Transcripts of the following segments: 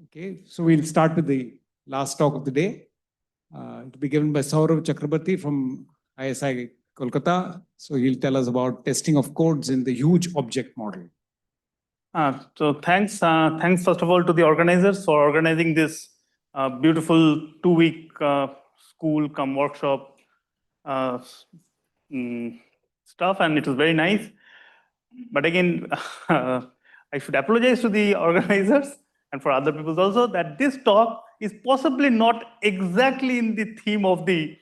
Okay, so we'll start with the last talk of the day. It will be given by Sourav Chakraborty from ISI Kolkata. So he'll tell us about testing of codes in the huge object model. So thanks first of all to the organizers for organizing this beautiful 2-week school come workshop stuff, and it was very nice. But again, I should apologize to the organizers and for other people also that this talk is possibly not exactly in the theme of the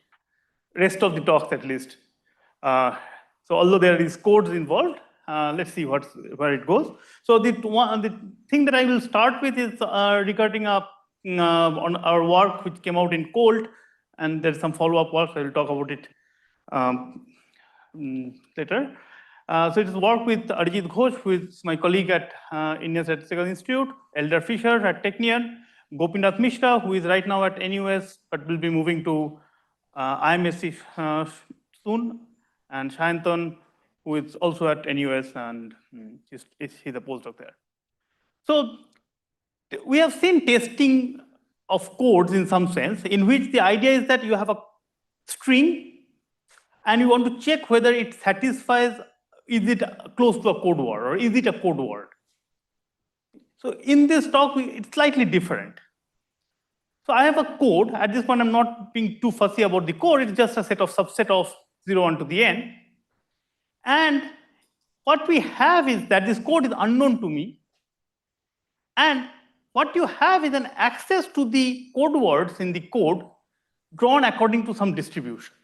rest of the talks at least. So although there is codes involved, let's see where it goes. So the thing that I will start with is regarding on our work which came out in Colt, and there's some follow-up work. So I will talk about it later. So it is work with Arijit Ghosh, who is my colleague at Indian Statistical Institute, Eldar Fisher at Technion, Gopinath Mishra, who is right now at NUS but will be moving to IMSC soon, and Shayantan, who is also at NUS, and he's a postdoc there. So we have seen testing of codes in some sense, in which the idea is that you have a string and you want to check whether it satisfies, is it close to a code word or is it a code word. So in this talk, it's slightly different. So I have a code. At this point, I'm not being too fussy about the code. It's just a subset of 0, 1 to the n. And what we have is that this code is unknown to me. And what you have is an access to the code words in the code drawn according to some distribution.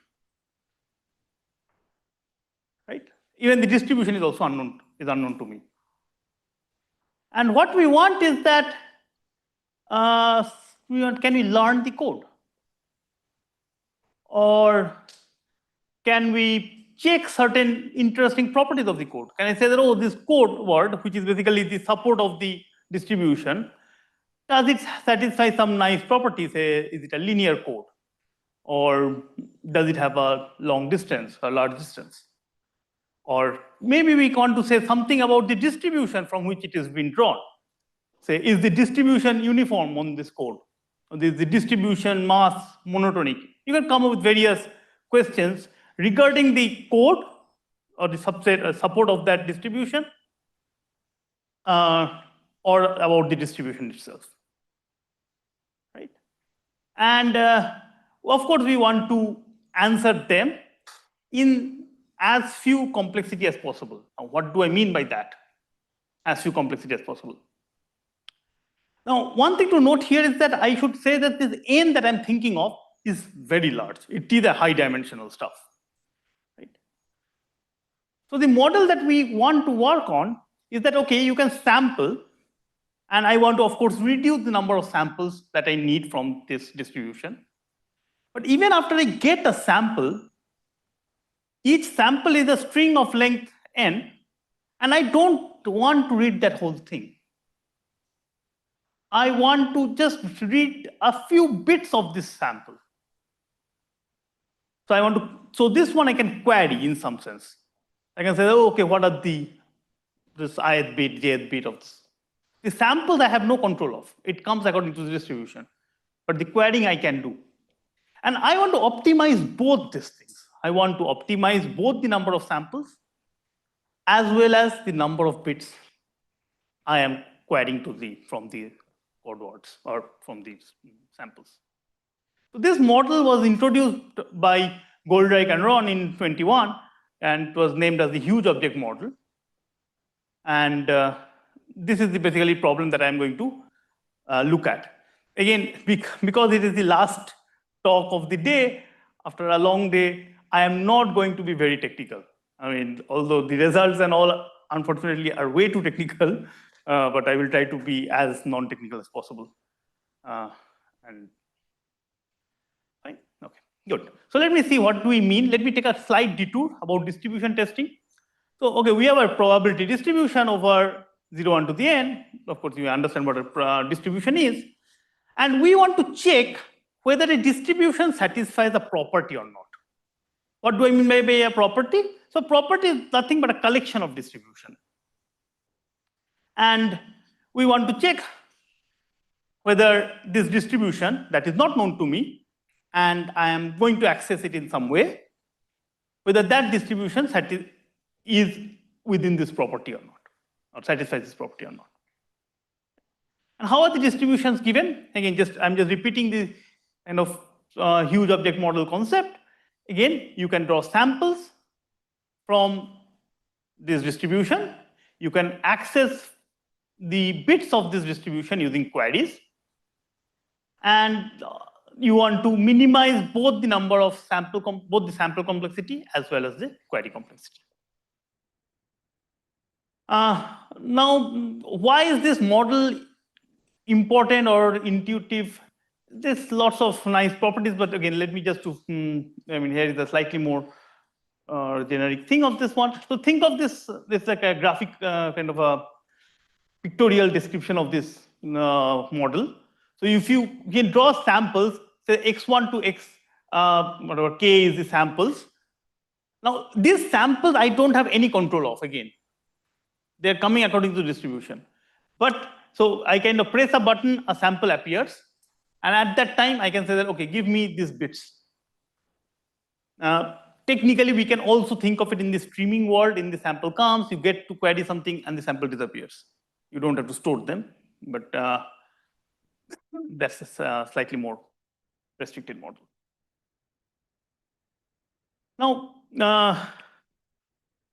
Right? Even the distribution is also unknown to me. And what we want is that can we learn the code? Or can we check certain interesting properties of the code? Can I say that, oh, this code word, which is basically the support of the distribution, does it satisfy some nice properties? Say, is it a linear code? Or does it have a long distance, a large distance? Or maybe we want to say something about the distribution from which it has been drawn. Say, is the distribution uniform on this code? Or is the distribution mass monotonic? You can come up with various questions regarding the code or the subset support of that distribution, or about the distribution itself. Right? And of course, we want to answer them in as few complexity as possible. Now, what do I mean by that? As few complexity as possible. Now, one thing to note here is that I should say that this n that I'm thinking of is very large. It is a high dimensional stuff. Right? So the model that we want to work on is that, okay, you can sample, and I want to, of course, reduce the number of samples that I need from this distribution. But even after I get a sample, each sample is a string of length n, and I don't want to read that whole thing. I want to just read a few bits of this sample. So this one I can query in some sense. I can say, oh, okay, what are this ith bit, jth bit of this? The samples I have no control of. It comes according to the distribution. But the querying I can do. And I want to optimize both these things. I want to optimize both the number of samples as well as the number of bits I am querying from the code words or from these samples. So this model was introduced by Goldreich and Ron in 21, and it was named as the huge object model. And this is the basically problem that I'm going to look at. Again, because it is the last talk of the day, after a long day, I am not going to be very technical. I mean, although the results and all, unfortunately, are way too technical, but I will try to be as non-technical as possible. And fine, okay, good. So let me see what do we mean. Let me take a slight detour about distribution testing. So, okay, we have a probability distribution over 0, 1 to the n. Of course, you understand what a distribution is. And we want to check whether a distribution satisfies a property or not. What do I mean by a property? So property is nothing but a collection of distribution. And we want to check whether this distribution that is not known to me, and I am going to access it in some way, whether that distribution is within this property or not, or satisfies this property or not. And how are the distributions given? Again, I'm just repeating the kind of huge object model concept. Again, you can draw samples from this distribution. You can access the bits of this distribution using queries. And you want to minimize both the number of both the sample complexity as well as the query complexity. Now, why is this model important or intuitive? There's lots of nice properties, but again, let me just here is a slightly more generic thing of this one. So think of this like a graphic kind of a pictorial description of this model. So if you can draw samples, say x1 to x, whatever k is the samples. Now, these samples I don't have any control of again. They're coming according to distribution. But so I kind of press a button, a sample appears. And at that time, I can say that, okay, give me these bits. Technically, we can also think of it in the streaming world. In the sample comes, you get to query something, and the sample disappears. You don't have to store them, but that's a slightly more restricted model. Now,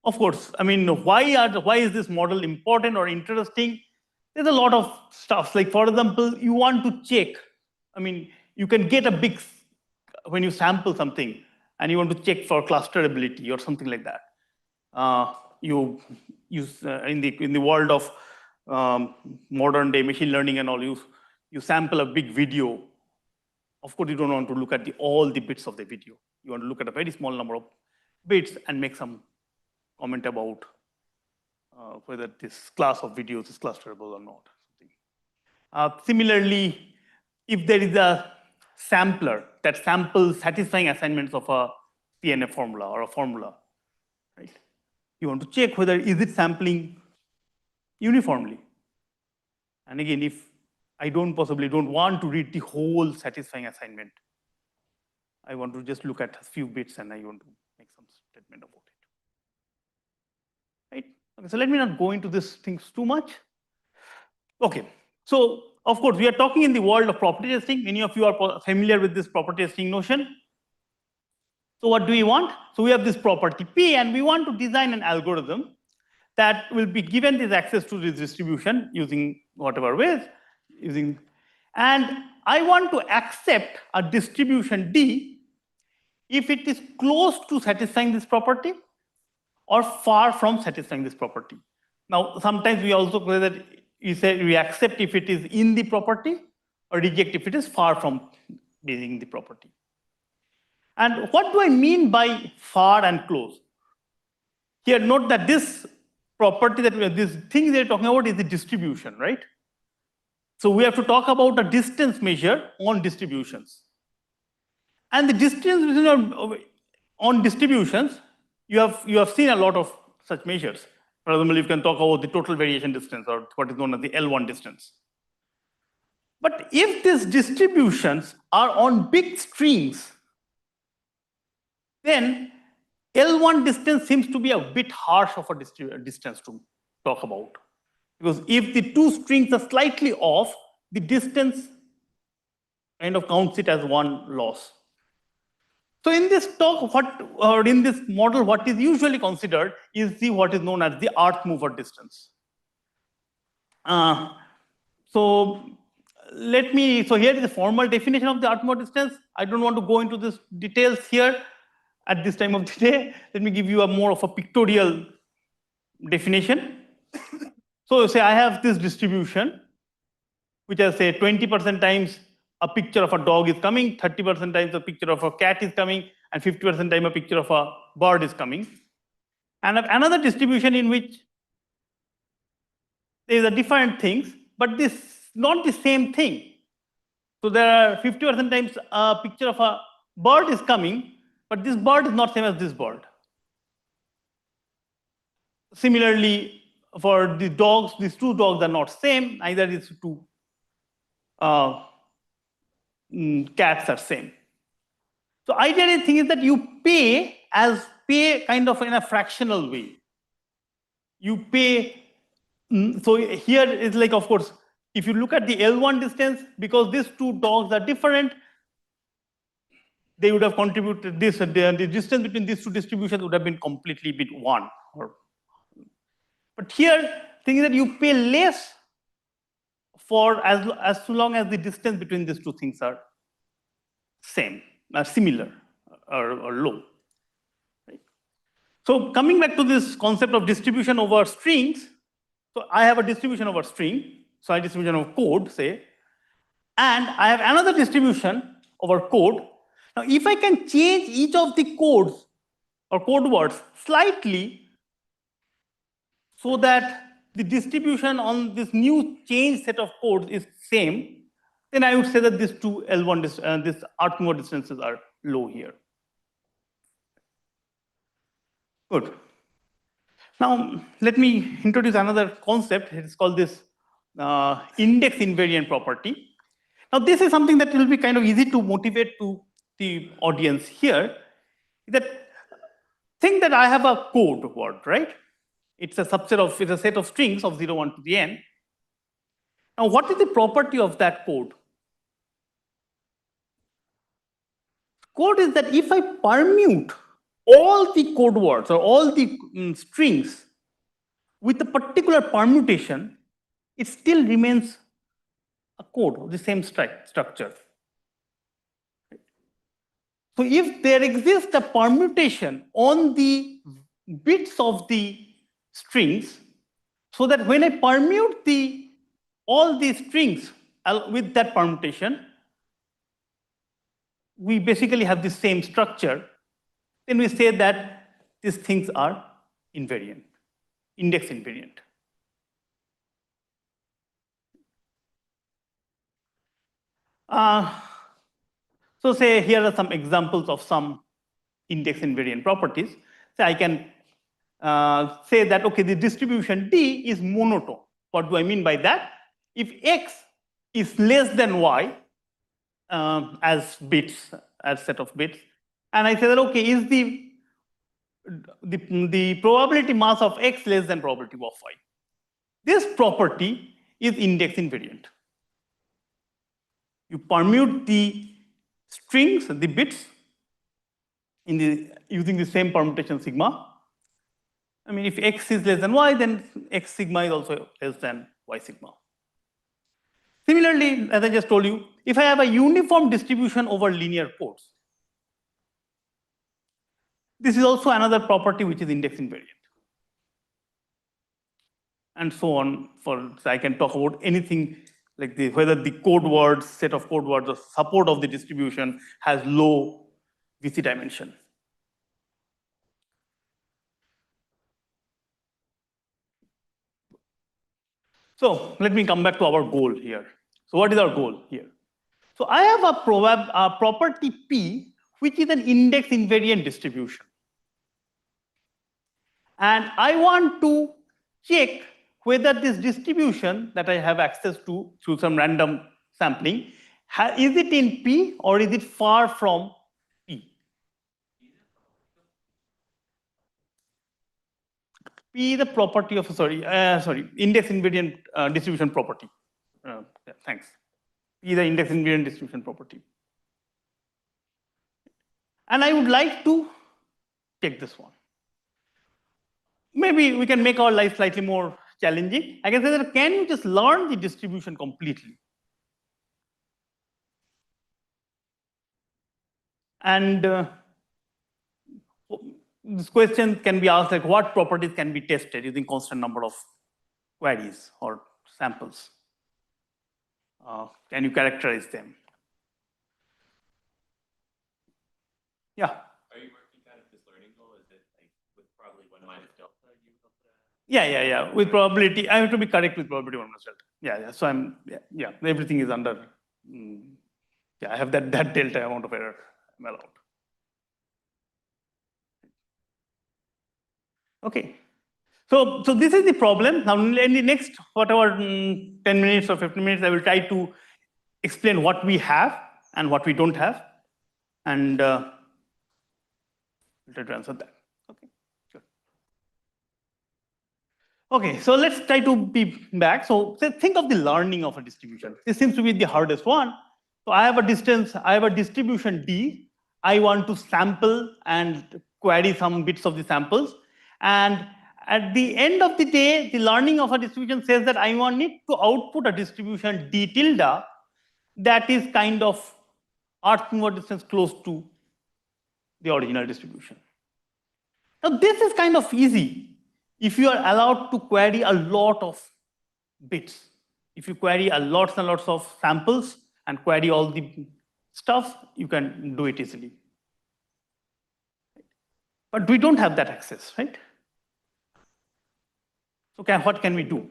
of course, I mean, why is this model important or interesting? There's a lot of stuff. Like, for example, you want to check. I mean, you can get a big, when you sample something and you want to check for clusterability or something like that. You use in the world of modern day machine learning and all, you sample a big video. Of course, you don't want to look at all the bits of the video. You want to look at a very small number of bits and make some comment about whether this class of videos is clusterable or not. Similarly, if there is a sampler that samples satisfying assignments of a CNF formula or a formula, right? You want to check whether is it sampling uniformly. And again, if I possibly don't want to read the whole satisfying assignment, I want to just look at a few bits and I want to make some statement about it. Right? Okay, so let me not go into these things too much. Okay, so of course, we are talking in the world of property testing. Many of you are familiar with this property testing notion. So what do we want? So we have this property P, and we want to design an algorithm that will be given this access to this distribution using whatever ways, and I want to accept a distribution D if it is close to satisfying this property or far from satisfying this property. Now, sometimes we also say that we accept if it is in the property or reject if it is far from being the property. And what do I mean by far and close? Here, note that this property this thing they're talking about is the distribution, right? So we have to talk about a distance measure on distributions. And the distance on distributions, you have seen a lot of such measures. For example, you can talk about the total variation distance or what is known as the L1 distance. But if these distributions are on big strings, then L1 distance seems to be a bit harsh of a distance to talk about. Because if the two strings are slightly off, the distance kind of counts it as one loss. So in this talk, in this model, what is usually considered is what is known as the earth mover distance. So here is the formal definition of the earth mover distance. I don't want to go into these details here at this time of the day. Let me give you a more of a pictorial definition. So say I have this distribution, which I say 20% times a picture of a dog is coming, 30% times a picture of a cat is coming, and 50% time a picture of a bird is coming. And another distribution in which there are different things, but this is not the same thing. So there are 50% times a picture of a bird is coming, but this bird is not same as this bird. Similarly, for the dogs, these two dogs are not same, neither is two cats are same. So ideally the thing is that you pay kind of in a fractional way. You pay, so here is like, of course, if you look at the L1 distance, because these two dogs are different, they would have contributed this, the distance between these two distributions would have been completely bit one. But here, thing is that you pay less for as long as the distance between these two things are same, similar or low. Right? So coming back to this concept of distribution over strings, so I have a distribution over string, so I have distribution of code, say, and I have another distribution over code. Now, if I can change each of the codes or code words slightly so that the distribution on this new changed set of codes is same, then I would say that these two L1, this R2 distances are low here. Good. Now, let me introduce another concept. It's called this index invariant property. Now, this is something that will be kind of easy to motivate to the audience here. That think that I have a code word, right? It's a subset of, it's a set of strings of 0, 1 to the n. Now, what is the property of that code? Code is that if I permute all the code words or all the strings with a particular permutation, it still remains a code of the same structure. So if there exists a permutation on the bits of the strings, so that when I permute all the strings with that permutation, we basically have the same structure, then we say that these things are invariant, index invariant. So say here are some examples of some index invariant properties. So I can say that, okay, the distribution D is monotone. What do I mean by that? If X is less than Y as bits, as set of bits, and I say that, okay, is the probability mass of X less than probability of Y? This property is index invariant. You permute the strings, the bits, using the same permutation sigma. I mean, if X is less than Y, then X sigma is also less than Y sigma. Similarly, as I just told you, if I have a uniform distribution over linear codes, this is also another property which is index invariant. And so on. So I can talk about anything like whether the code words, set of code words, or support of the distribution has low VC dimension. So let me come back to our goal here. So what is our goal here? So I have a property P, which is an index invariant distribution. And I want to check whether this distribution that I have access to through some random sampling, is it in P or is it far from P? P is the property of, index invariant distribution property. Yeah, thanks. P is the index invariant distribution property. And I would like to check this one. Maybe we can make our life slightly more challenging. I can say that, can you just learn the distribution completely? And this question can be asked like, what properties can be tested using constant number of queries or samples? Can you characterize them? Yeah. Are you working kind of this learning goal? Is it like with probably 1 minus delta? Yeah. With probability, I have to be correct with probability 1 minus delta. Yeah. So I'm, everything is under, I have that delta amount of error I'm allowed. Okay. So this is the problem. Now in the next, whatever, 10 minutes or 15 minutes, I will try to explain what we have and what we don't have, and try to answer that. Okay, sure. Okay, so let's try to be back. So think of the learning of a distribution. This seems to be the hardest one. So I have a distance, I have a distribution D. I want to sample and query some bits of the samples. And at the end of the day, the learning of a distribution says that I want it to output a distribution D tilde that is kind of earth mover distance close to the original distribution. Now this is kind of easy if you are allowed to query a lot of bits. If you query a lots and lots of samples and query all the stuff, you can do it easily. But we don't have that access, right? So what can we do?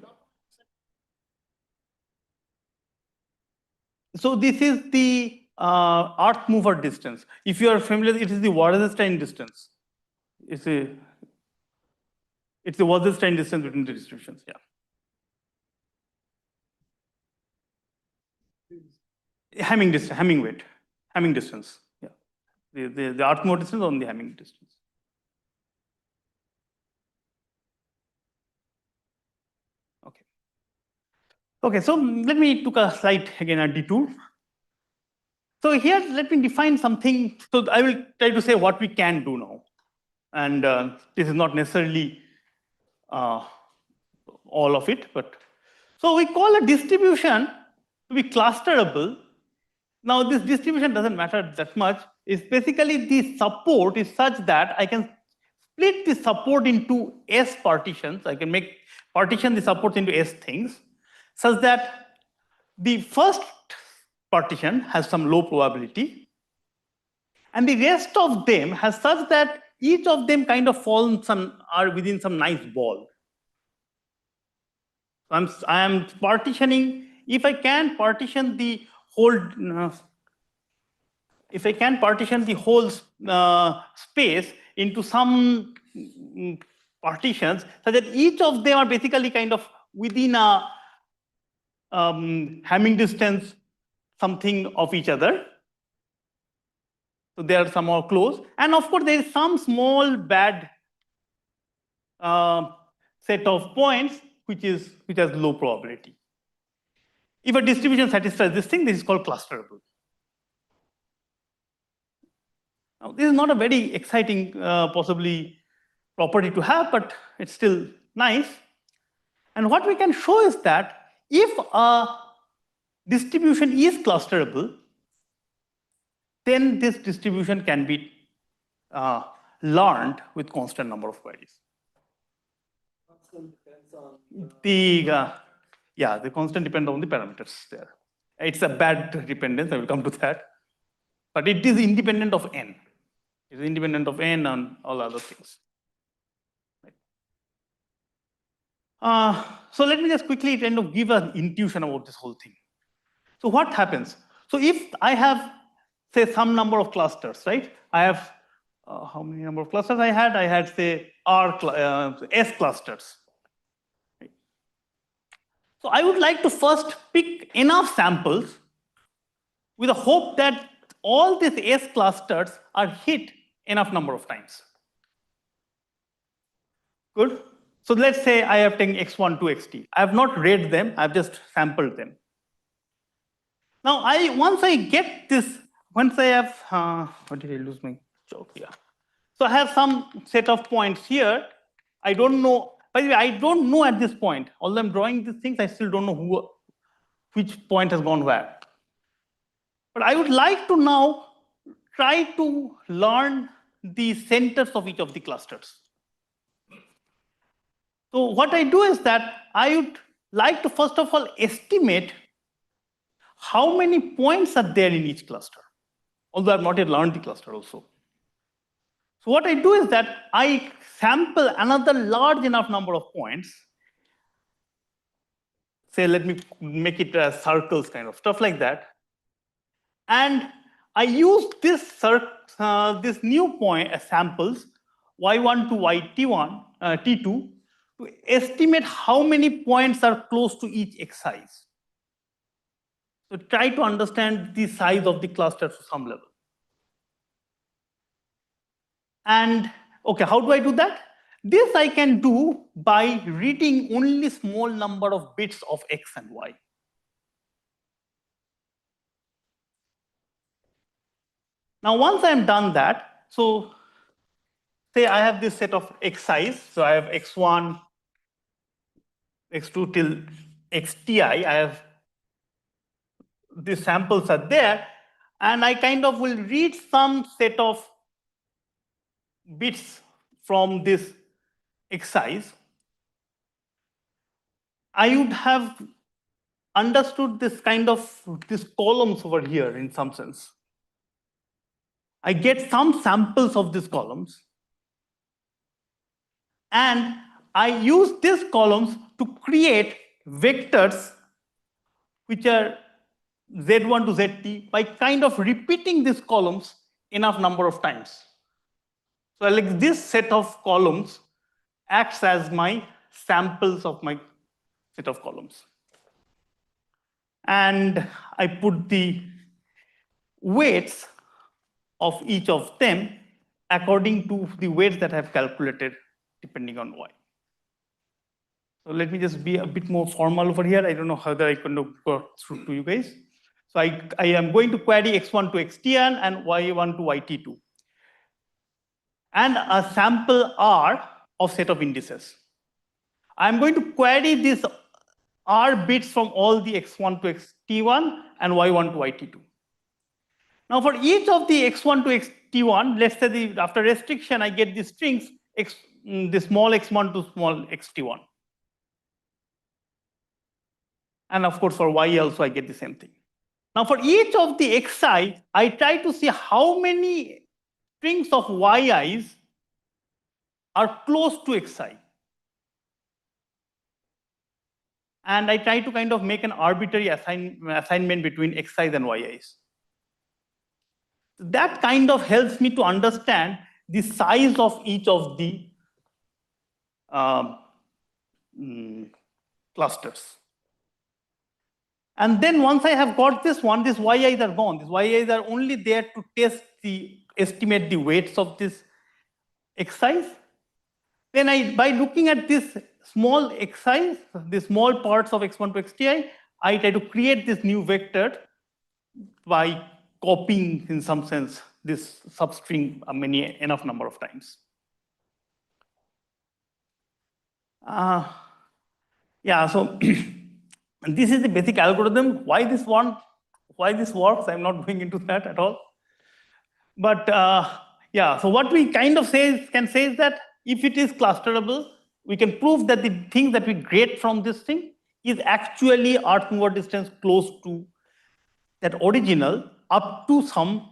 So this is the earth mover distance. If you are familiar, it is the Wallerstein distance. It's the Wallerstein distance between the distributions. Yeah. Hamming distance, Hamming weight, Hamming distance. Yeah. The earth mover distance on the Hamming distance. Okay. Okay, so let me take a slide again at detour. So here, let me define something. So I will try to say what we can do now. And this is not necessarily all of it, but so we call a distribution to be clusterable. Now this distribution doesn't matter that much. It's basically the support is such that I can split the support into S partitions. I can partition the supports into S things, such that the first partition has some low probability, and the rest of them has such that each of them kind of are within some nice ball. I am partitioning. If I can partition the whole, space into some partitions, so that each of them are basically kind of within a Hamming distance something of each other. So they are somehow close. And of course, there is some small bad set of points which has low probability. If a distribution satisfies this thing, this is called clusterable. Now, this is not a very exciting, possibly, property to have, but it's still nice. And what we can show is that if a distribution is clusterable, then this distribution can be learned with constant number of queries. The constant depends on the parameters there. It's a bad dependence, I will come to that. But it is independent of n. It is independent of n and all other things. So let me just quickly kind of give an intuition about this whole thing. So what happens? So if I have, say, some number of clusters, right? I have, how many number of clusters I had? I had, say, S clusters. Right? So I would like to first pick enough samples with the hope that all these S clusters are hit enough number of times. Good? So let's say I have taken x1 to xt. I have not read them, I have just sampled them. Now, once I have, what did I lose my joke? Yeah. So I have some set of points here. I don't know, by the way, I don't know at this point. Although I'm drawing these things, I still don't know which point has gone where. But I would like to now try to learn the centers of each of the clusters. So what I do is that I would like to first of all estimate how many points are there in each cluster, although I've not yet learned the cluster also. So what I do is that I sample another large enough number of points. Say, let me make it circles kind of stuff like that. And I use this new point as samples, y1 to yt1, t2, to estimate how many points are close to each xi. So try to understand the size of the cluster to some level. And okay, how do I do that? This I can do by reading only small number of bits of X and Y. Now, once I'm done that, so say I have this set of Xi's, so I have X1, X2 till XTI, I have these samples are there, and I kind of will read some set of bits from this Xi's. I would have understood this kind of these columns over here in some sense. I get some samples of these columns, and I use these columns to create vectors which are Z1 to Zt by kind of repeating these columns enough number of times. So like this set of columns acts as my samples of my set of columns. And I put the weights of each of them according to the weights that I have calculated depending on Y. So let me just be a bit more formal over here. I don't know how I can go through to you guys. So I am going to query X1 to XTN and Y1 to YT2. And a sample R of set of indices. I'm going to query this R bits from all the X1 to XT1 and Y1 to YT2. Now for each of the X1 to XT1, let's say after restriction, I get the strings, the small x1 to small xt1. And of course, for y also, I get the same thing. Now, for each of the xi, I try to see how many strings of yi's are close to xi. And I try to kind of make an arbitrary assignment between xi's and yi's. That kind of helps me to understand the size of each of the clusters. And then once I have got this one, these yi's are gone. These yi's are only there to estimate the weights of these xi's. Then by looking at this small xi's, the small parts of x1 to xti, I try to create this new vector by copying, in some sense, this substring enough number of times. Yeah, so this is the basic algorithm. Why this works, I'm not going into that at all. But yeah, so what we kind of can say is that if it is clusterable, we can prove that the thing that we get from this thing is actually earth mover distance close to that original up to some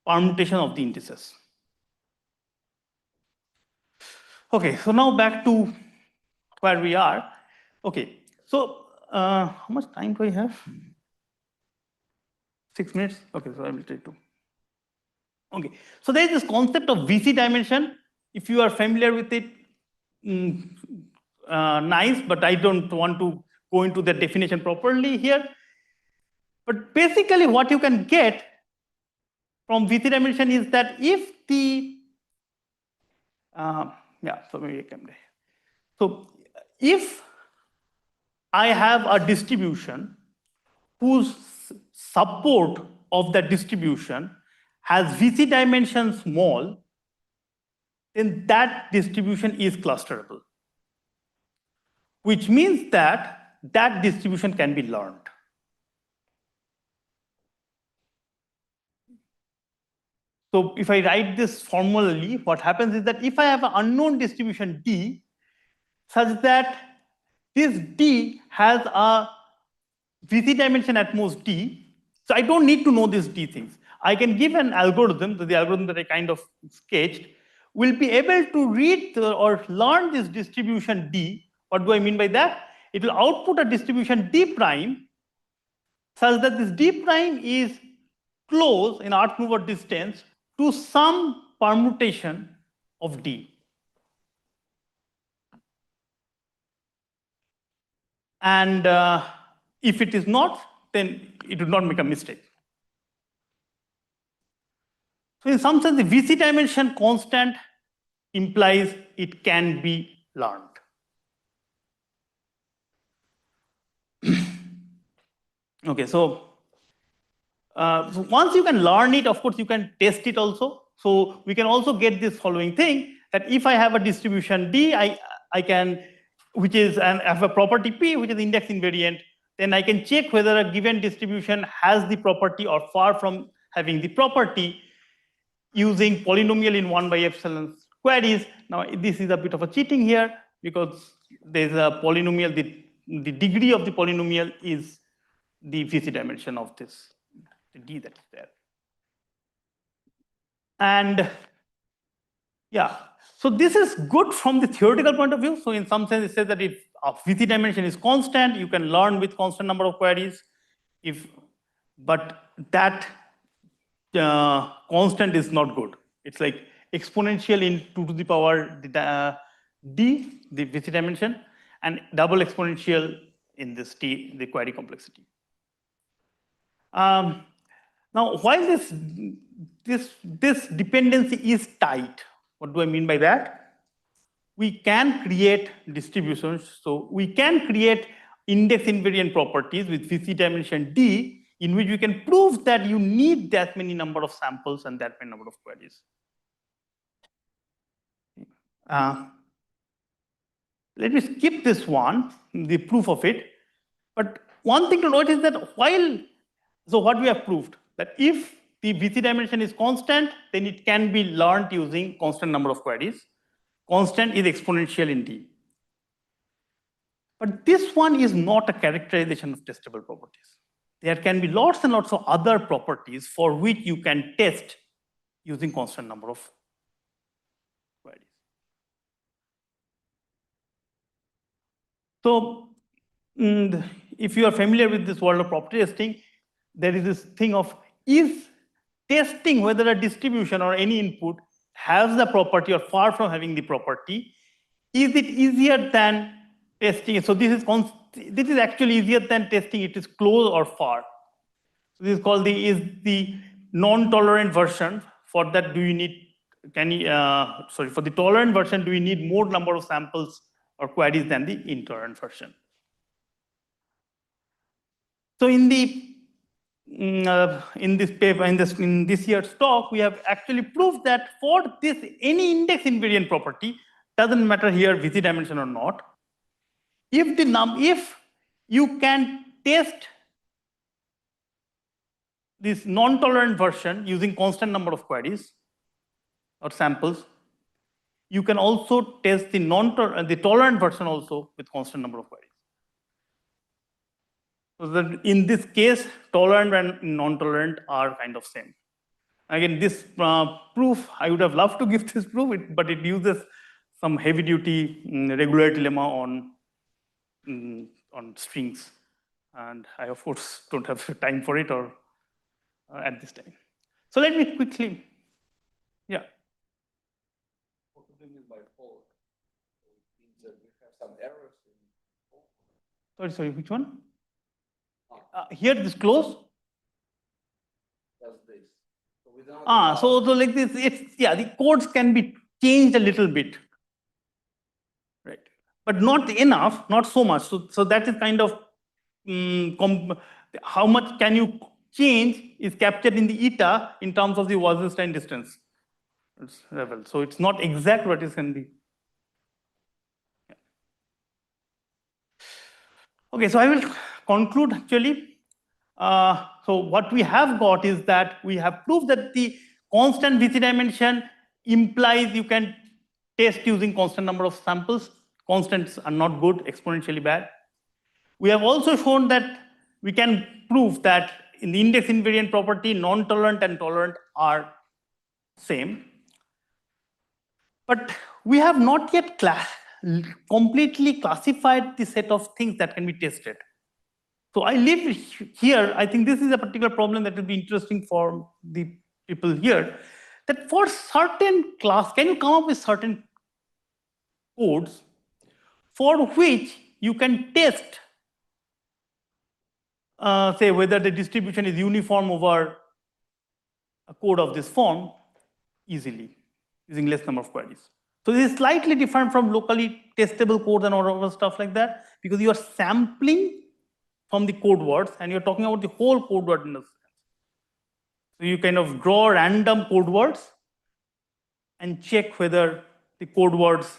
permutation of the indices. Okay, so now back to where we are. Okay, so how much time do I have? 6 minutes? Okay, so I will try to. Okay, so there is this concept of VC dimension. If you are familiar with it, nice, but I don't want to go into the definition properly here. But basically what you can get from VC dimension is that if the, yeah, so maybe I can, so if I have a distribution whose support of that distribution has VC dimension small, then that distribution is clusterable, which means that that distribution can be learned. So if I write this formally, what happens is that if I have an unknown distribution D, such that this D has a VC dimension at most D, so I don't need to know these D things. I can give an algorithm, the algorithm that I kind of sketched, will be able to read or learn this distribution D. What do I mean by that? It will output a distribution D prime such that this D prime is close in earth mover distance to some permutation of D. And if it is not then it would not make a mistake. So in some sense, the VC dimension constant implies it can be learned. Okay, so once you can learn it, of course, you can test it also. So we can also get this following thing, that if I have a distribution D, I can, which is, and I have a property P, which is index invariant, then I can check whether a given distribution has the property or far from having the property using polynomial in 1 by epsilon queries. Now, this is a bit of a cheating here because there's a polynomial, the degree of the polynomial is the VC dimension of this, the D that is there. And yeah, so this is good from the theoretical point of view. So in some sense, it says that if a VC dimension is constant, you can learn with constant number of queries. But that constant is not good. It's like exponential in 2 to the power D, the VC dimension, and double exponential in this T, the query complexity. Now, while this dependency is tight, what do I mean by that? We can create distributions. So we can create index invariant properties with VC dimension D, in which we can prove that you need that many number of samples and that many number of queries. Let me skip this one, the proof of it. But one thing to note is that so what we have proved, that if the VC dimension is constant, then it can be learned using constant number of queries. Constant is exponential in D. But this one is not a characterization of testable properties. There can be lots and lots of other properties for which you can test using constant number of queries. So if you are familiar with this world of property testing, there is this thing of, is testing whether a distribution or any input has the property or far from having the property, is it easier than testing it? So this is actually easier than testing it is close or far. So this is called the non-tolerant version. For that, do you need, for the tolerant version, do you need more number of samples or queries than the intolerant version? So in this paper, in this year's talk, we have actually proved that for this, any index invariant property, doesn't matter here VC dimension or not, if you can test this non-tolerant version using constant number of queries or samples, you can also test the tolerant version also with constant number of queries. So that in this case, tolerant and non-tolerant are kind of same. Again, this proof, I would have loved to give this proof, but it uses some heavy-duty regularity lemma on strings, and I of course don't have time for it or at this time. So let me quickly, yeah. What do you mean by fault? It means that we have some errors in. Sorry, which one? Here, this close. Does this. So without So like this, the codes can be changed a little bit, right? But not enough, not so much. So that is kind of how much can you change is captured in the eta in terms of the Weizmann distance level. So it's not exact what it can be. Yeah. Okay, so I will conclude actually. So what we have got is that we have proved that the constant VC dimension implies you can test using constant number of samples. Constants are not good, exponentially bad. We have also shown that we can prove that in the index invariant property, non-tolerant and tolerant are same. But we have not yet completely classified the set of things that can be tested. So I leave here, I think this is a particular problem that will be interesting for the people here, that for certain class, can you come up with certain codes for which you can test say whether the distribution is uniform over a code of this form easily using less number of queries. So this is slightly different from locally testable codes and all other stuff like that, because you are sampling from the code words and you're talking about the whole code word in a sense. So you kind of draw random code words and check whether the code words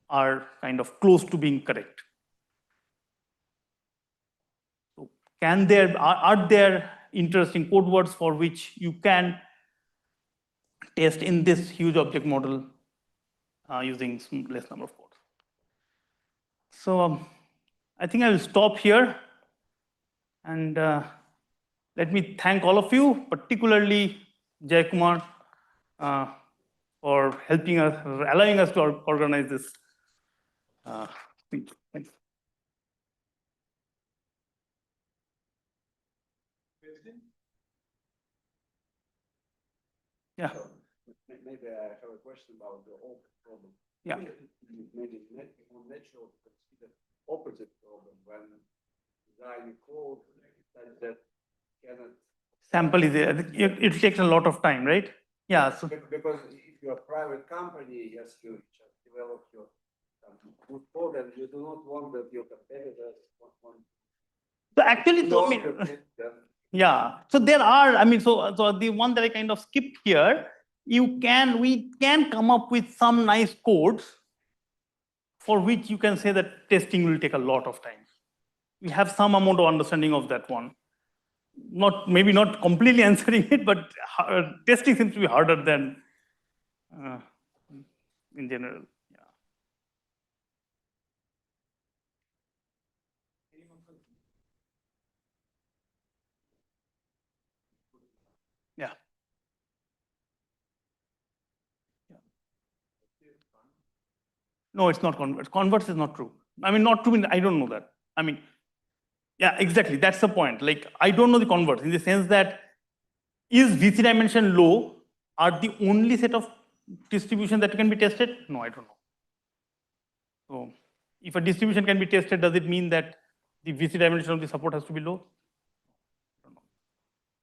are kind of close to being correct. So are there interesting code words for which you can test in this huge object model using some less number of codes? So I think I will stop here, and let me thank all of you, particularly Jaykumar, for helping us, allowing us to organize this thing. Thanks. Yeah. Maybe I have a question about the open problem. Yeah. Maybe more natural to consider opposite problem when designing code that cannot. Sample is there. It takes a lot of time, right? Yeah. So Because if you're a private company, yes, you just develop your good code, and you do not want that your competitors want. so actually, so, I mean, yeah. So there are, I mean, so the one that I kind of skipped here, we can come up with some nice codes for which you can say that testing will take a lot of time. We have some amount of understanding of that one. Maybe not completely answering it, but testing seems to be harder than in general. Yeah. No, it's not converts. Converts is not true. I mean, not true. I don't know that. I mean, yeah, exactly. That's the point. Like, I don't know the converts in the sense that is VC dimension low are the only set of distribution that can be tested? No, I don't know. So if a distribution can be tested, does it mean that the VC dimension of the support has to be low?